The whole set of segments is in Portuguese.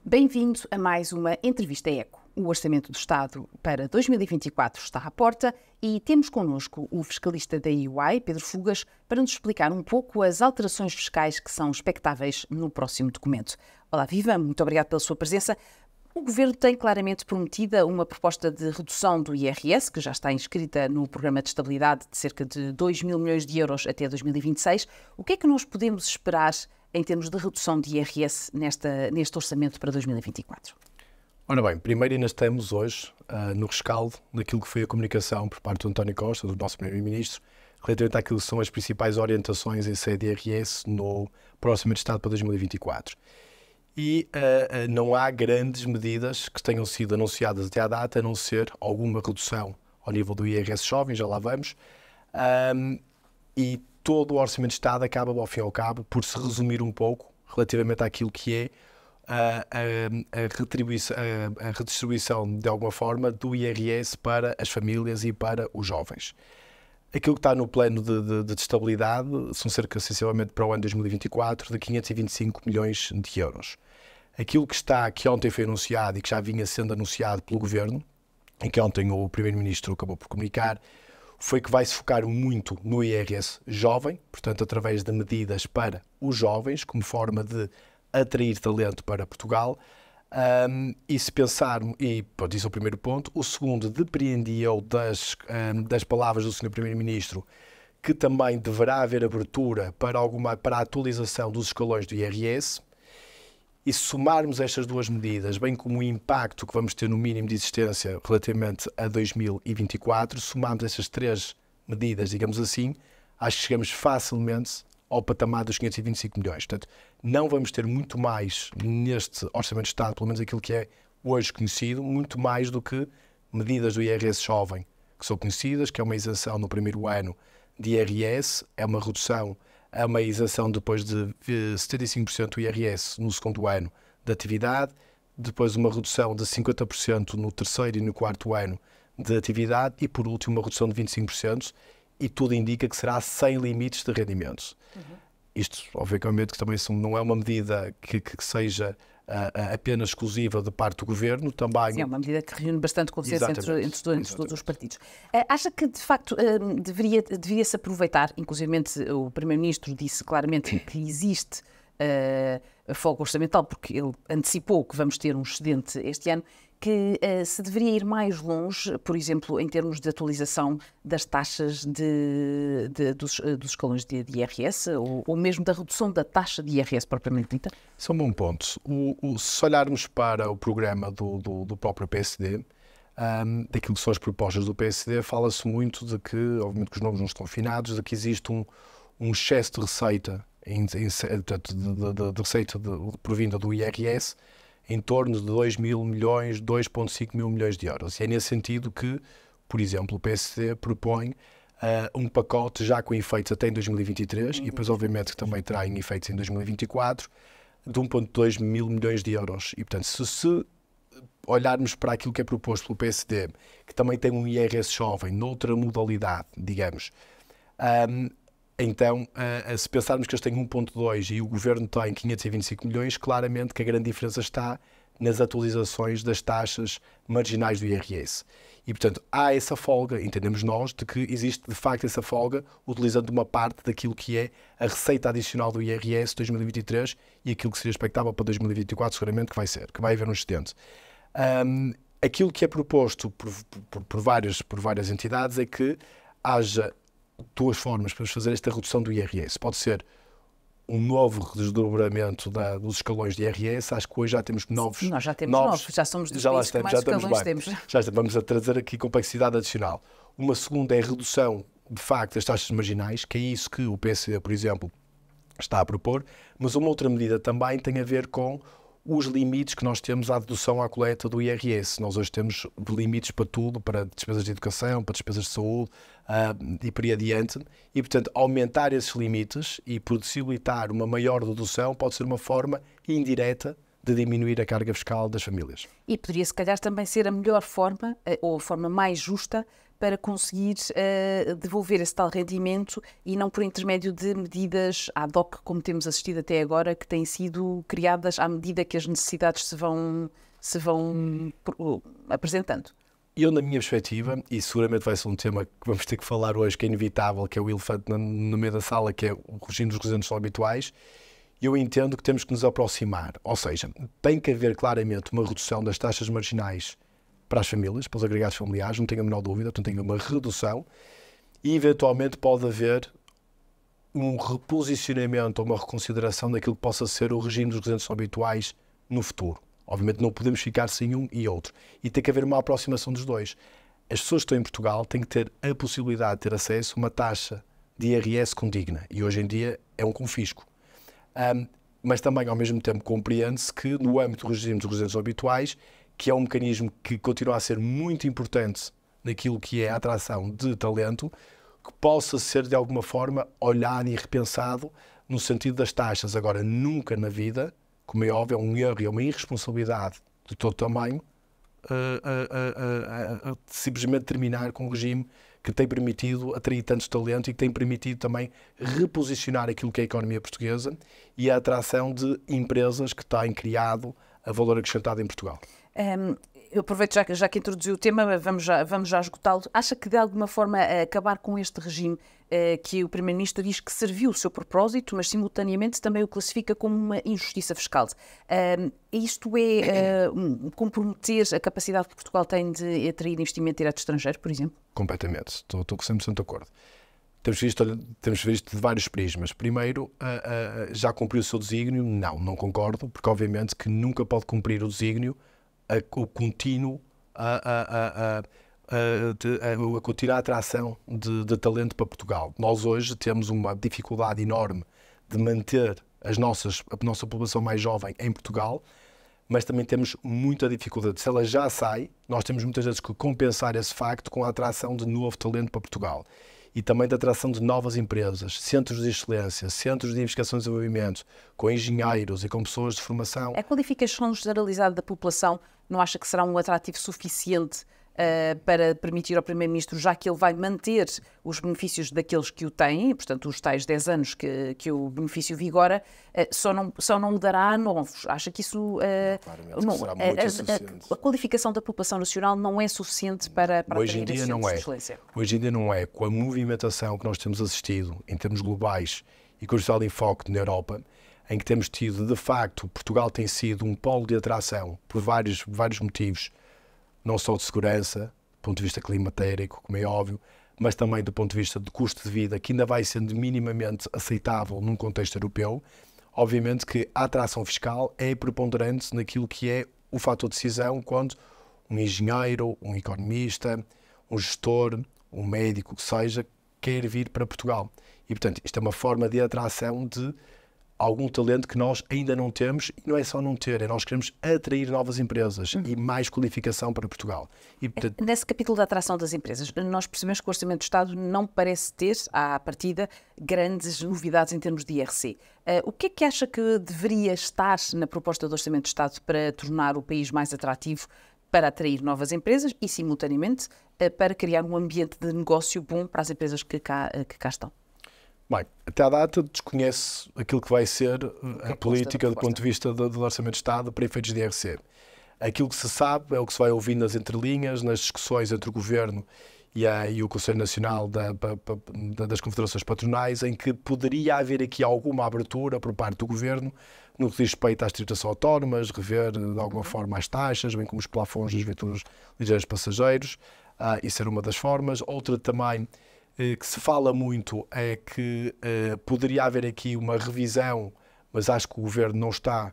Bem-vindo a mais uma Entrevista Eco. O Orçamento do Estado para 2024 está à porta e temos connosco o fiscalista da EY, Pedro Fugas, para nos explicar um pouco as alterações fiscais que são expectáveis no próximo documento. Olá, viva, muito obrigado pela sua presença. O Governo tem claramente prometida uma proposta de redução do IRS, que já está inscrita no Programa de Estabilidade, de cerca de 2 mil milhões de euros até 2026. O que é que nós podemos esperar em termos de redução de IRS neste orçamento para 2024? Ora bem, primeiro ainda estamos hoje no rescaldo daquilo que foi a comunicação por parte do António Costa, do nosso Primeiro-Ministro, relativamente àquilo que são as principais orientações em sede de IRS no próximo de Estado para 2024. E não há grandes medidas que tenham sido anunciadas até à data, a não ser alguma redução ao nível do IRS jovem, já lá vamos, e todo o Orçamento de Estado acaba, ao fim e ao cabo, por se resumir um pouco relativamente àquilo que é a redistribuição, de alguma forma, do IRS para as famílias e para os jovens. Aquilo que está no plano de estabilidade são cerca, sensivelmente, para o ano 2024, de 525 milhões de euros. Aquilo que ontem foi anunciado e que já vinha sendo anunciado pelo Governo, e que ontem o Primeiro-Ministro acabou por comunicar, foi que vai se focar muito no IRS jovem, portanto, através de medidas para os jovens, como forma de atrair talento para Portugal. E se pensar, e pronto, isso é o primeiro ponto. O segundo, depreendia das palavras do Sr. Primeiro-Ministro, que também deverá haver abertura para a atualização dos escalões do IRS. E se somarmos estas duas medidas, bem como o impacto que vamos ter no mínimo de existência relativamente a 2024, somarmos estas três medidas, digamos assim, acho que chegamos facilmente ao patamar dos 525 milhões. Portanto, não vamos ter muito mais neste Orçamento de Estado, pelo menos aquilo que é hoje conhecido, muito mais do que medidas do IRS jovem, que são conhecidas, que é uma isenção no primeiro ano de IRS, é uma redução, é uma isenção depois de 75% do IRS no segundo ano de atividade, depois uma redução de 50% no terceiro e no quarto ano de atividade e, por último, uma redução de 25%, e tudo indica que será sem limites de rendimentos. Isto, obviamente, que também não é uma medida que seja apenas exclusiva de parte do Governo, também... Sim, é uma medida que reúne bastante consenso entre todos os partidos. Acha que, de facto, deveria-se aproveitar, inclusivamente o Primeiro-Ministro disse claramente que existe a folga orçamental, porque ele antecipou que vamos ter um excedente este ano, que se deveria ir mais longe, por exemplo, em termos de atualização das taxas dos escalões de IRS, ou mesmo da redução da taxa de IRS propriamente dita? Isso é um bom ponto. Se olharmos para o programa do próprio PSD, daquilo que são as propostas do PSD, fala-se muito de que, obviamente que os números não estão afinados, de que existe um excesso de receita, de receita provinda do IRS, em torno de 2 mil milhões, 2,5 mil milhões de euros. E é nesse sentido que, por exemplo, o PSD propõe um pacote já com efeitos até em 2023 e depois, obviamente, que também terá em efeitos em 2024, de 1,2 mil milhões de euros. E, portanto, se olharmos para aquilo que é proposto pelo PSD, que também tem um IRS jovem, noutra modalidade, digamos, então, se pensarmos que eles têm 1,2 e o Governo tem 525 milhões, claramente que a grande diferença está nas atualizações das taxas marginais do IRS. E, portanto, há essa folga, entendemos nós, de que existe de facto essa folga, utilizando uma parte daquilo que é a receita adicional do IRS 2023 e aquilo que seria expectável para 2024, seguramente que vai haver um excedente. Aquilo que é proposto por várias entidades é que haja duas formas para fazer esta redução do IRS. Pode ser um novo desdobramento dos escalões de IRS. Acho que hoje já temos novos. Nós já temos novos, já somos dos países que mais escalões temos. Já vamos a trazer aqui complexidade adicional. Uma segunda é a redução, de facto, das taxas marginais, que é isso que o PSD, por exemplo, está a propor, mas uma outra medida também tem a ver com os limites que nós temos à dedução à coleta do IRS. Nós hoje temos limites para tudo, para despesas de educação, para despesas de saúde e por aí adiante. E, portanto, aumentar esses limites e possibilitar uma maior dedução pode ser uma forma indireta de diminuir a carga fiscal das famílias. E poderia, se calhar, também ser a melhor forma, ou a forma mais justa, para conseguir devolver esse tal rendimento e não por intermédio de medidas ad hoc, como temos assistido até agora, que têm sido criadas à medida que as necessidades se vão apresentando? Eu, na minha perspectiva, e seguramente vai ser um tema que vamos ter que falar hoje, que é inevitável, que é o elefante no meio da sala, que é o regime dos residentes não habituais, eu entendo que temos que nos aproximar. Ou seja, tem que haver claramente uma redução das taxas marginais para as famílias, para os agregados familiares, não tenho a menor dúvida, portanto tem uma redução, e eventualmente pode haver um reposicionamento ou uma reconsideração daquilo que possa ser o regime dos residentes não habituais no futuro. Obviamente não podemos ficar sem um e outro. E tem que haver uma aproximação dos dois. As pessoas que estão em Portugal têm que ter a possibilidade de ter acesso a uma taxa de IRS condigna. E hoje em dia é um confisco. Mas também, ao mesmo tempo, compreende-se que no âmbito do regime dos residentes habituais, que é um mecanismo que continua a ser muito importante naquilo que é a atração de talento, que possa ser, de alguma forma, olhado e repensado no sentido das taxas. Agora, nunca na vida, como é óbvio, é um erro e é uma irresponsabilidade de todo tamanho simplesmente terminar com um regime que tem permitido atrair tantos talentos e que tem permitido também reposicionar aquilo que é a economia portuguesa e a atração de empresas que têm criado a valor acrescentado em Portugal. Eu aproveito, já que introduziu o tema, vamos já esgotá-lo. Acha que, de alguma forma, acabar com este regime que o Primeiro-Ministro diz que serviu o seu propósito, mas simultaneamente também o classifica como uma injustiça fiscal? Isto é comprometer a capacidade que Portugal tem de atrair investimento direto estrangeiro, por exemplo? Completamente. Estou 100% de acordo. Temos visto de vários prismas. Primeiro, já cumpriu o seu desígnio? Não concordo, porque obviamente que nunca pode cumprir o desígnio o contínuo a continuar a atração de talento para Portugal. Nós hoje temos uma dificuldade enorme de manter a nossa população mais jovem em Portugal, mas também temos muita dificuldade. Se ela já sai, nós temos muitas vezes que compensar esse facto com a atração de novo talento para Portugal. E também da atração de novas empresas, centros de excelência, centros de investigação e desenvolvimento, com engenheiros e com pessoas de formação. A qualificação generalizada da população não acha que será um atrativo suficiente para permitir ao Primeiro-Ministro, já que ele vai manter os benefícios daqueles que o têm, portanto os tais 10 anos que o benefício vigora, só não o dará a novos? Acha que isso... Claramente não, será muito insuficiente. A qualificação da população nacional não é suficiente para hoje em dia não é. Excelência? Hoje em dia não é. Com a movimentação que nós temos assistido em termos globais e com o especial enfoque na Europa, em que temos tido, de facto, Portugal tem sido um polo de atração por vários motivos, não só de segurança, do ponto de vista climatérico, como é óbvio, mas também do ponto de vista de custo de vida, que ainda vai sendo minimamente aceitável num contexto europeu. Obviamente que a atração fiscal é preponderante naquilo que é o fator de decisão quando um engenheiro, um economista, um gestor, um médico, que seja, quer vir para Portugal. E, portanto, isto é uma forma de atração de algum talento que nós ainda não temos, e não é só não ter, é nós queremos atrair novas empresas e mais qualificação para Portugal. E, portanto... Nesse capítulo da atração das empresas, nós percebemos que o Orçamento do Estado não parece ter, à partida, grandes novidades em termos de IRC. O que é que acha que deveria estar na proposta do Orçamento do Estado para tornar o país mais atrativo, para atrair novas empresas e, simultaneamente, para criar um ambiente de negócio bom para as empresas que cá estão? Bem, até à data desconhece aquilo que vai ser a política do ponto de vista do Orçamento de Estado para efeitos de IRC. Aquilo que se sabe é o que se vai ouvindo nas entrelinhas, nas discussões entre o Governo e o Conselho Nacional das Confederações Patronais, em que poderia haver aqui alguma abertura por parte do Governo no que diz respeito às tributações autónomas, rever de alguma forma as taxas, bem como os plafons dos veículos ligeiros passageiros, isso era uma das formas. Outra também que se fala muito é que poderia haver aqui uma revisão, mas acho que o Governo não está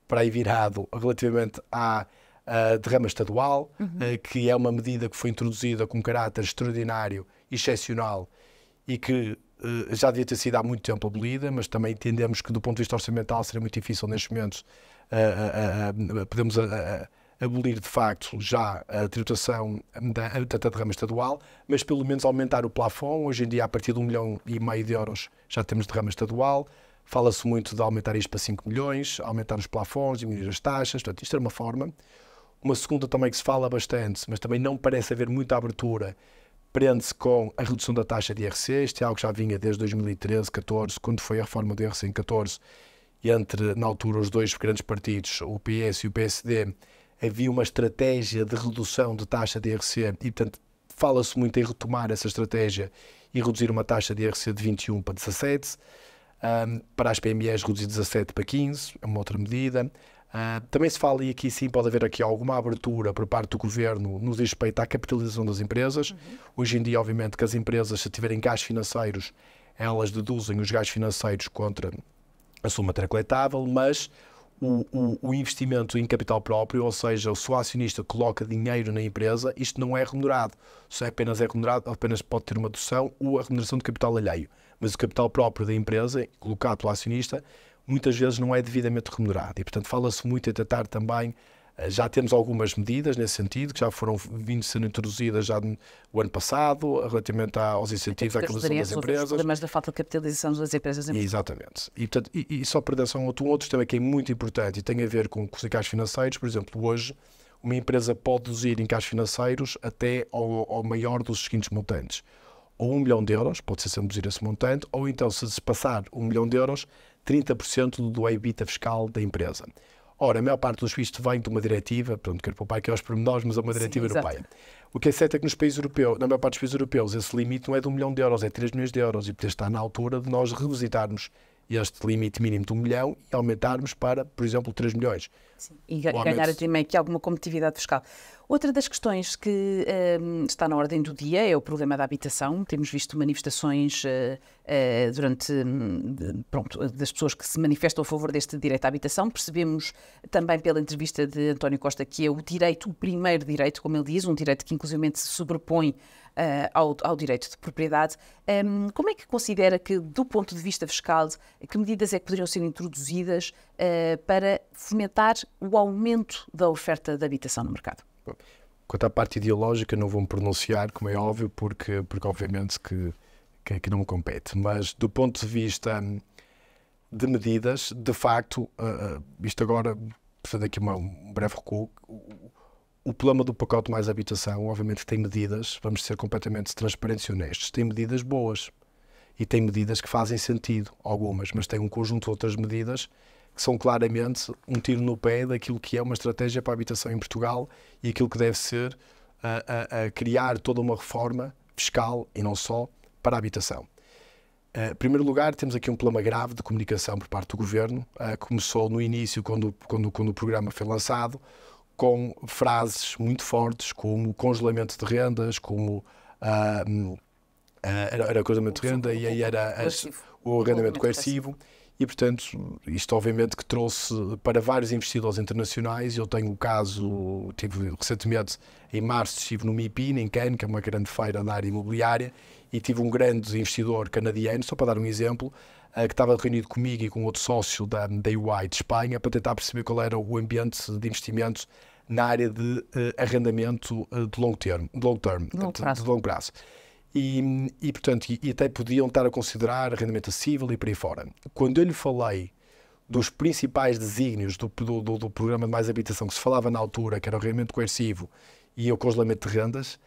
para aí virado relativamente à derrama estadual, que é uma medida que foi introduzida com caráter extraordinário e excepcional e que já devia ter sido há muito tempo abolida, mas também entendemos que do ponto de vista orçamental seria muito difícil nestes momentos podemos abolir de facto já a tributação da derrama estadual, mas pelo menos aumentar o plafond. Hoje em dia, a partir de 1,5 milhão de euros já temos derrama estadual. Fala-se muito de aumentar isto para 5 milhões, aumentar os plafons, diminuir as taxas. Portanto, isto é uma forma. Uma segunda também que se fala bastante, mas também não parece haver muita abertura prende-se com a redução da taxa de IRC. Isto é algo que já vinha desde 2013, 14, quando foi a reforma do IRC em 14, e entre, na altura, os dois grandes partidos, o PS e o PSD, havia uma estratégia de redução de taxa de IRC e, portanto, fala-se muito em retomar essa estratégia e reduzir uma taxa de IRC de 21 para 17, para as PMEs reduzir de 17 para 15, é uma outra medida. Também se fala, e aqui sim pode haver aqui alguma abertura por parte do Governo no respeito à capitalização das empresas. Hoje em dia, obviamente, que as empresas, se tiverem gastos financeiros, elas deduzem os gastos financeiros contra a sua matéria coletável, mas o investimento em capital próprio, ou seja, se o acionista coloca dinheiro na empresa, isto não é remunerado. Só apenas é remunerado, apenas pode ter uma dedução ou a remuneração de capital alheio. Mas o capital próprio da empresa, colocado pelo acionista, muitas vezes não é devidamente remunerado. E, portanto, fala-se muito em tratar também. Já temos algumas medidas nesse sentido, que já foram vindo sendo introduzidas já no ano passado, relativamente aos incentivos à capitalização das empresas. Os problemas da falta de capitalização das empresas. Exatamente. E, portanto, só para dar só um outro tema que é muito importante e tem a ver com os encaixes financeiros. Por exemplo, hoje, uma empresa pode deduzir encaixes financeiros até ao maior dos seguintes montantes. Ou 1 milhão de euros, pode ser sempre deduzir esse montante, ou então, se passar 1 milhão de euros, 30% do EBITDA fiscal da empresa. Ora, a maior parte dos isto vem de uma diretiva, pronto, quero poupar aqui aos pormenores, mas é uma diretiva europeia. O que é certo é que nos países europeus, na maior parte dos países europeus, esse limite não é de 1 milhão de euros, é 3 milhões de euros, e poder estar na altura de nós revisitarmos este limite mínimo de 1 milhão e aumentarmos para, por exemplo, 3 milhões. Sim. E ganhar também aqui alguma competitividade fiscal. Outra das questões que está na ordem do dia é o problema da habitação. Temos visto manifestações das pessoas que se manifestam a favor deste direito à habitação. Percebemos também pela entrevista de António Costa que é o primeiro direito, como ele diz, um direito que inclusivamente se sobrepõe ao direito de propriedade. Como é que considera que, do ponto de vista fiscal, que medidas é que poderiam ser introduzidas para fomentar o aumento da oferta de habitação no mercado? Quanto à parte ideológica, não vou me pronunciar, como é óbvio, porque obviamente que não me compete. Mas do ponto de vista de medidas, de facto, isto agora, fazendo aqui um breve recuo, o problema do pacote mais habitação, obviamente, tem medidas, vamos ser completamente transparentes e honestos, tem medidas boas e tem medidas que fazem sentido, algumas, mas tem um conjunto de outras medidas que são claramente um tiro no pé daquilo que é uma estratégia para a habitação em Portugal e aquilo que deve ser a criar toda uma reforma fiscal e não só para a habitação. Em primeiro lugar, temos aqui um problema grave de comunicação por parte do Governo. Começou no início, quando o programa foi lançado, com frases muito fortes como congelamento de rendas, como era congelamento de renda e aí era o arrendamento coercivo. E, portanto, isto obviamente que trouxe para vários investidores internacionais. Eu tenho o caso, tive recentemente, em março, estive no MIPIM, em Cannes, que é uma grande feira na área imobiliária, e tive um grande investidor canadiano, só para dar um exemplo, que estava reunido comigo e com outro sócio da EY de Espanha, para tentar perceber qual era o ambiente de investimento na área de arrendamento de longo prazo. E portanto, até podiam estar a considerar arrendamento acessível e por aí fora. Quando eu lhe falei dos principais desígnios do programa de mais habitação que se falava na altura, que era o arrendamento coercivo e o congelamento de rendas,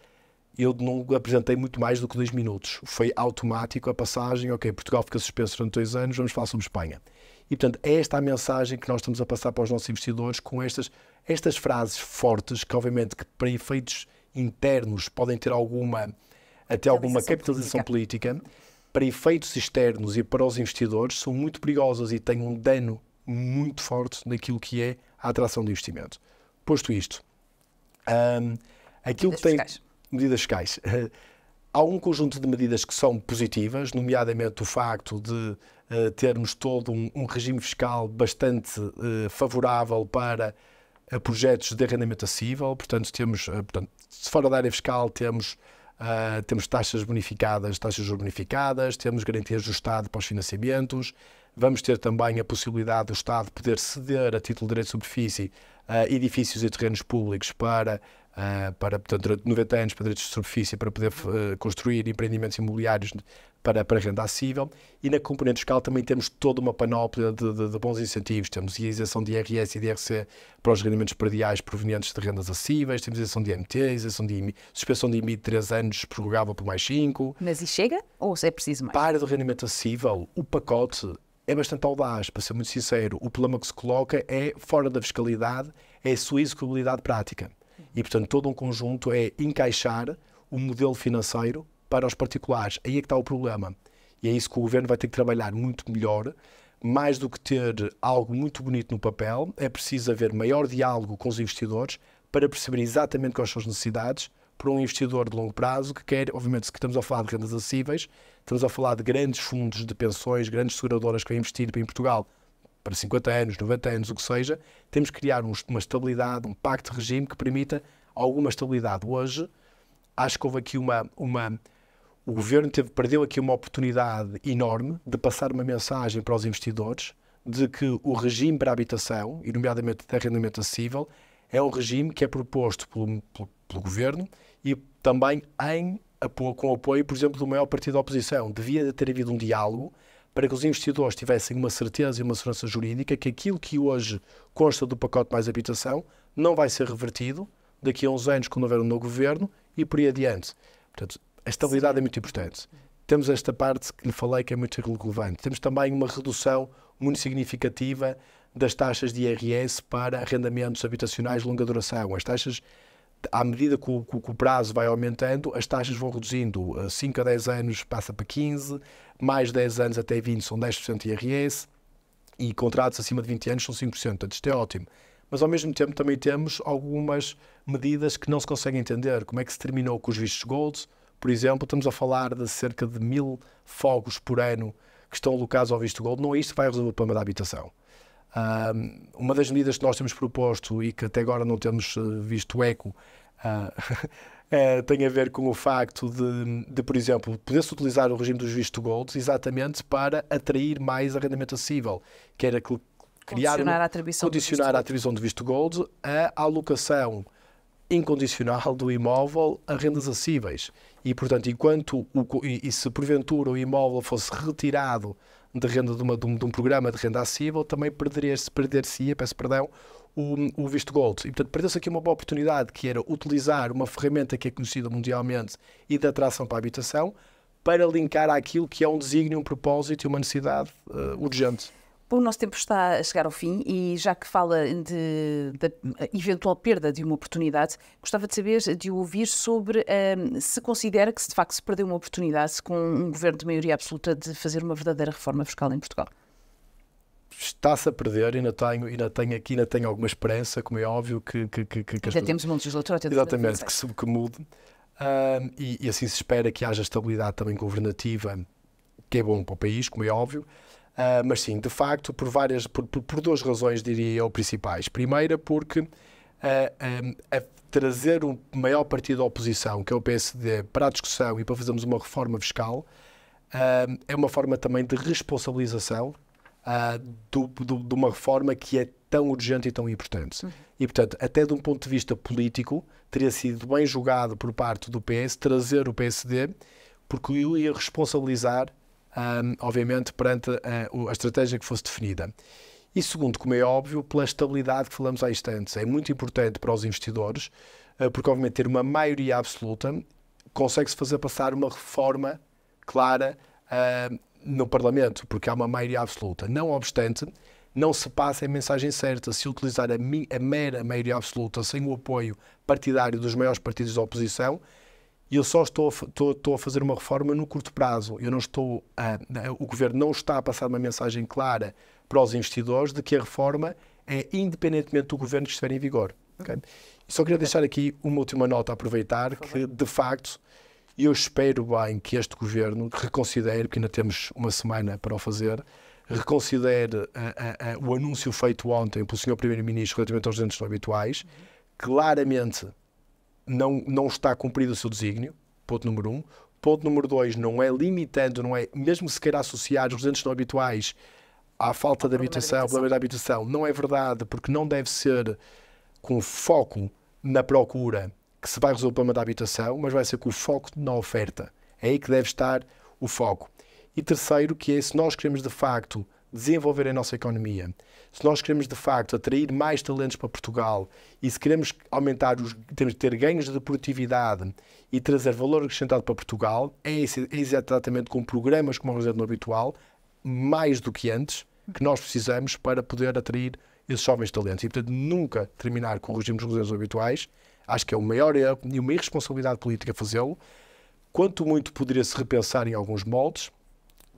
eu não apresentei muito mais do que 2 minutos. Foi automático a passagem, ok, Portugal fica suspenso durante 2 anos, vamos falar sobre Espanha. E, portanto, é esta a mensagem que nós estamos a passar para os nossos investidores com estas frases fortes, que obviamente que para efeitos internos podem ter alguma capitalização política, para efeitos externos e para os investidores são muito perigosas e têm um dano muito forte naquilo que é a atração de investimento. Posto isto, aquilo que tem medidas fiscais. Há um conjunto de medidas que são positivas, nomeadamente o facto de termos todo um regime fiscal bastante favorável para projetos de arrendamento acessível. Portanto, se fora da área fiscal, temos taxas bonificadas, taxas de juros bonificadas, temos garantias do Estado para os financiamentos, vamos ter também a possibilidade do Estado poder ceder a título de direito de superfície edifícios e terrenos públicos portanto, durante 90 anos para direitos de superfície para poder construir empreendimentos imobiliários para a renda acessível, e na componente fiscal também temos toda uma panóplia de bons incentivos. Temos a isenção de IRS e de IRC para os rendimentos prediais provenientes de rendas acessíveis, temos a isenção de IMT, isenção de IMI, suspensão de IMI de 3 anos, prorrogável por mais 5. Mas e chega? Ou é preciso mais? Para a área do rendimento acessível, o pacote é bastante audaz, para ser muito sincero. O problema que se coloca é, fora da fiscalidade, é a sua execuibilidade prática. E, portanto, todo um conjunto é encaixar o modelo financeiro para os particulares. Aí é que está o problema. E é isso que o Governo vai ter que trabalhar muito melhor. Mais do que ter algo muito bonito no papel, é preciso haver maior diálogo com os investidores para perceber exatamente quais são as necessidades para um investidor de longo prazo que quer, obviamente, se estamos a falar de rendas acessíveis, estamos a falar de grandes fundos de pensões, grandes seguradoras que vão investir em Portugal para 50 anos, 90 anos, o que seja, temos que criar uma estabilidade, um pacto de regime que permita alguma estabilidade. Hoje, acho que houve aqui o Governo perdeu aqui uma oportunidade enorme de passar uma mensagem para os investidores de que o regime para a habitação, e nomeadamente de arrendamento acessível, é um regime que é proposto pelo Governo e também com o apoio, por exemplo, do maior partido da oposição. Devia ter havido um diálogo para que os investidores tivessem uma certeza e uma segurança jurídica que aquilo que hoje consta do pacote mais habitação não vai ser revertido daqui a uns anos, quando houver um novo Governo, e por aí adiante. Portanto, a estabilidade é muito importante. Temos esta parte que lhe falei que é muito relevante. Temos também uma redução muito significativa das taxas de IRS para arrendamentos habitacionais de longa duração. As taxas, à medida que o prazo vai aumentando, as taxas vão reduzindo. 5 a 10 anos passa para 15, mais 10 anos até 20 são 10% de IRS e contratos acima de 20 anos são 5%. Portanto, isto é ótimo. Mas, ao mesmo tempo, também temos algumas medidas que não se conseguem entender. Como é que se terminou com os vistos gold? Por exemplo, estamos a falar de cerca de 1000 fogos por ano que estão alocados ao visto gold. Não é isto que vai resolver o problema da habitação. Uma das medidas que nós temos proposto e que até agora não temos visto eco tem a ver com o facto de, por exemplo, poder-se utilizar o regime dos visto gold exatamente para atrair mais arrendamento acessível, que era condicionar a atribuição de visto gold à alocação incondicional do imóvel a rendas acessíveis. E, portanto, se porventura o imóvel fosse retirado de renda de um programa de renda acessível, também perder-se-ia, o visto gold. E, portanto, perdeu-se aqui uma boa oportunidade, que era utilizar uma ferramenta que é conhecida mundialmente e de atração para a habitação, para linkar àquilo que é um desígnio, um propósito e uma necessidade urgente. O nosso tempo está a chegar ao fim e, já que fala da eventual perda de uma oportunidade, gostava de saber, de ouvir sobre se considera que de facto se perdeu uma oportunidade com um governo de maioria absoluta de fazer uma verdadeira reforma fiscal em Portugal. Está-se a perder, ainda tenho alguma esperança, como é óbvio que ainda temos uma legislatura. Exatamente, que mude. E assim se espera que haja estabilidade também governativa, que é bom para o país, como é óbvio. Mas sim, de facto, por duas razões, diria eu, principais. Primeira, porque trazer o maior partido da oposição, que é o PSD, para a discussão e para fazermos uma reforma fiscal, é uma forma também de responsabilização de uma reforma que é tão urgente e tão importante. E, portanto, até de um ponto de vista político, teria sido bem julgado por parte do PS trazer o PSD, porque o ia responsabilizar obviamente, perante a estratégia que fosse definida. E segundo, como é óbvio, pela estabilidade que falamos há instantes. É muito importante para os investidores, porque obviamente ter uma maioria absoluta consegue-se fazer passar uma reforma clara no Parlamento, porque há uma maioria absoluta. Não obstante, não se passa a mensagem certa. Se utilizar a mera maioria absoluta sem o apoio partidário dos maiores partidos da oposição, eu só estou a fazer uma reforma no curto prazo. O Governo não está a passar uma mensagem clara para os investidores de que a reforma é independentemente do Governo que estiver em vigor. Okay? E só queria deixar aqui uma última nota a aproveitar, que de facto eu espero bem que este Governo reconsidere, porque ainda temos uma semana para o fazer, reconsidere o anúncio feito ontem pelo Sr. Primeiro-Ministro relativamente aos rendimentos não habituais. Claramente não está cumprido o seu desígnio, ponto número 1. Ponto número 2, não é limitando, mesmo se queira associar os residentes não habituais à falta de habitação, ao problema da habitação, não é verdade, porque não deve ser com foco na procura que se vai resolver o problema da habitação, mas vai ser com o foco na oferta. É aí que deve estar o foco. E terceiro, que é se nós queremos de facto desenvolver a nossa economia, se nós queremos de facto atrair mais talentos para Portugal e se queremos aumentar temos de ter ganhos de produtividade e trazer valor acrescentado para Portugal, é exatamente com programas como o Reserva no Habitual, mais do que antes, que nós precisamos para poder atrair esses jovens talentos. E, portanto, nunca terminar com o regime dos reservas habituais, acho que é o maior erro e uma irresponsabilidade política fazê-lo. Quanto muito poderia-se repensar em alguns moldes,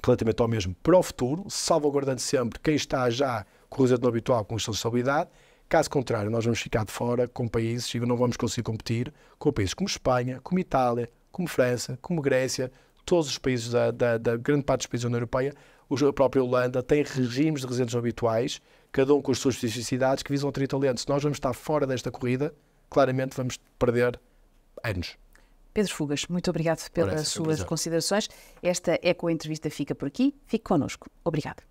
relativamente ao mesmo para o futuro, salvaguardando sempre quem está já com o reserva no habitual com questão de estabilidade. Caso contrário, nós vamos ficar de fora com países e não vamos conseguir competir com países como Espanha, como Itália, como França, como Grécia, todos os países da grande parte dos países da União Europeia. A própria Holanda tem regimes de residentes habituais, cada um com as suas especificidades, que visam atrair talentos. Se nós vamos estar fora desta corrida, claramente vamos perder anos. Pedro Fugas, muito obrigado pelas suas considerações. Esta Eco Entrevista fica por aqui. Fique connosco. Obrigado.